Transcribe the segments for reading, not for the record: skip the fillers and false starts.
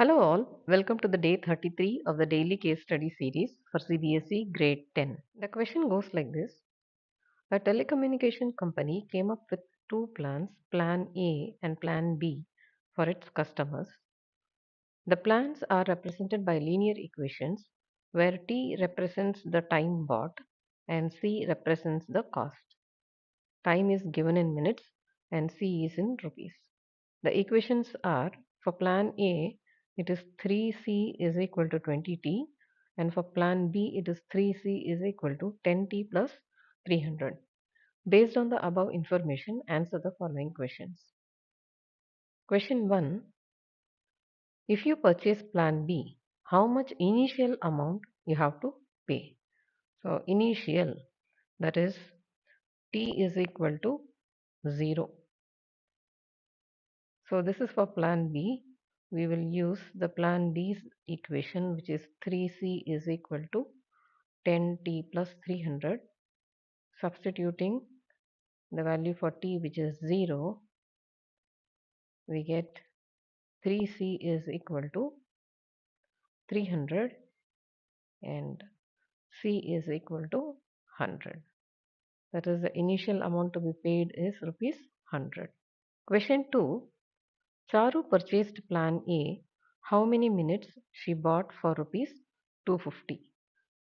Hello all, welcome to the day 33 of the daily case study series for CBSE grade 10. The question goes like this. A telecommunication company came up with two plans, Plan A and Plan B, for its customers. The plans are represented by linear equations where T represents the time bought and C represents the cost. Time is given in minutes and C is in rupees. The equations are for plan A, it is 3C is equal to 20T, and for plan B, it is 3C is equal to 10T plus 300. Based on the above information, answer the following questions. Question 1. If you purchase plan B, how much initial amount you have to pay? So, initial, that is T is equal to 0. So this is for plan B. We will use the plan B's equation, which is 3C is equal to 10T plus 300. Substituting the value for T, which is 0, we get 3C is equal to 300 and C is equal to 100. That is, the initial amount to be paid is rupees 100. Question 2. Charu purchased plan A. How many minutes she bought for rupees 250?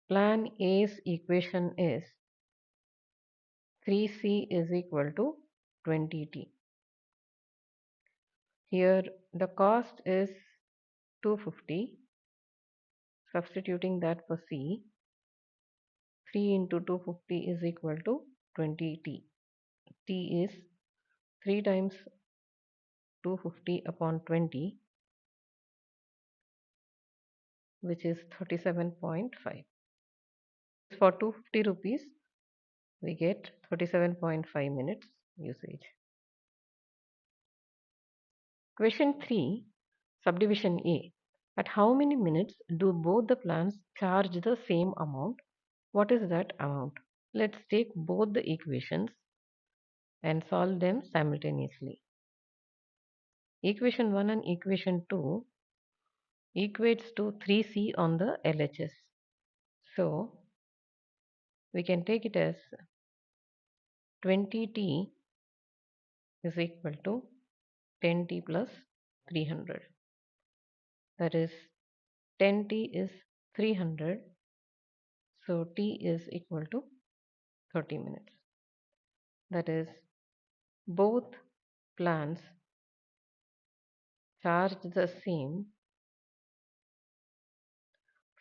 Plan A's equation is 3C is equal to 20T. Here the cost is 250. Substituting that for C, 3 into 250 is equal to 20T. T is 3 times 250 upon 20, which is 37.5. For 250 rupees, we get 37.5 minutes usage. Question 3, subdivision A. At how many minutes do both the plans charge the same amount? What is that amount? Let's take both the equations and solve them simultaneously. Equation 1 and equation 2 equates to 3C on the LHS. So, we can take it as 20T is equal to 10T plus 300. That is 10T is 300. So, T is equal to 30 minutes. That is, both plans charge the same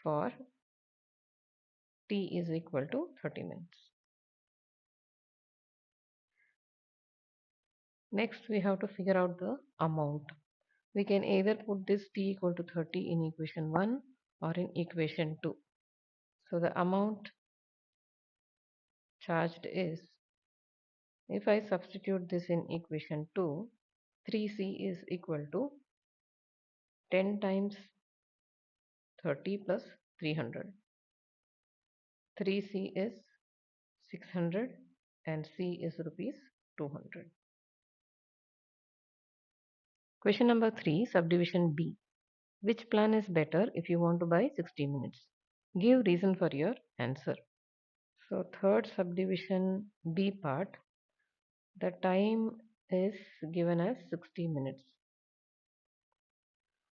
for T is equal to 30 minutes. Next, we have to figure out the amount. We can either put this T equal to 30 in equation 1 or in equation 2. So the amount charged is, if I substitute this in equation 2, 3C is equal to 10 times 30 plus 300. 3C is 600 and C is rupees 200. Question number 3, subdivision B. Which plan is better if you want to buy 60 minutes? Give reason for your answer. So third subdivision B part, the time is given as 60 minutes.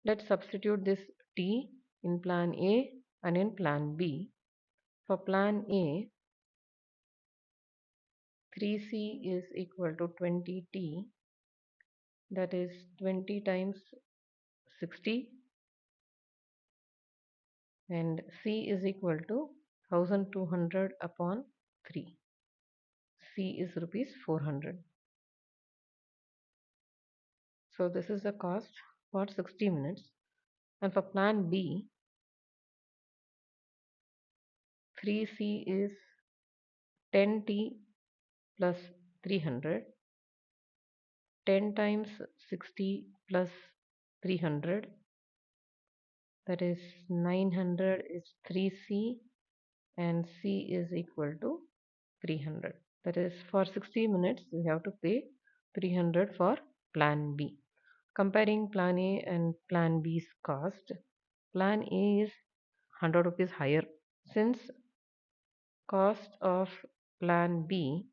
Let's substitute this T in plan A and in plan B. For plan A, 3C is equal to 20T, that is 20 times 60, and C is equal to 1200 upon 3. C is rupees 400. So this is the cost for 60 minutes. And for plan B, 3C is 10T plus 300. 10 times 60 plus 300, that is 900 is 3C and C is equal to 300. That is, for 60 minutes we have to pay 300 for plan B. Comparing plan A and plan B's cost, plan A is 100 rupees higher. Since cost of plan B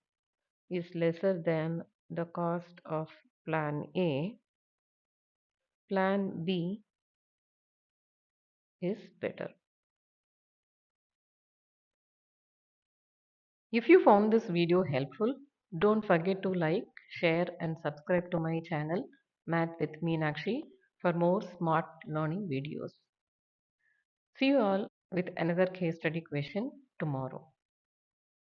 is lesser than the cost of plan A, plan B is better. If you found this video helpful, don't forget to like, share and subscribe to my channel Math with Meenakshi for more smart learning videos. See you all with another case study question tomorrow.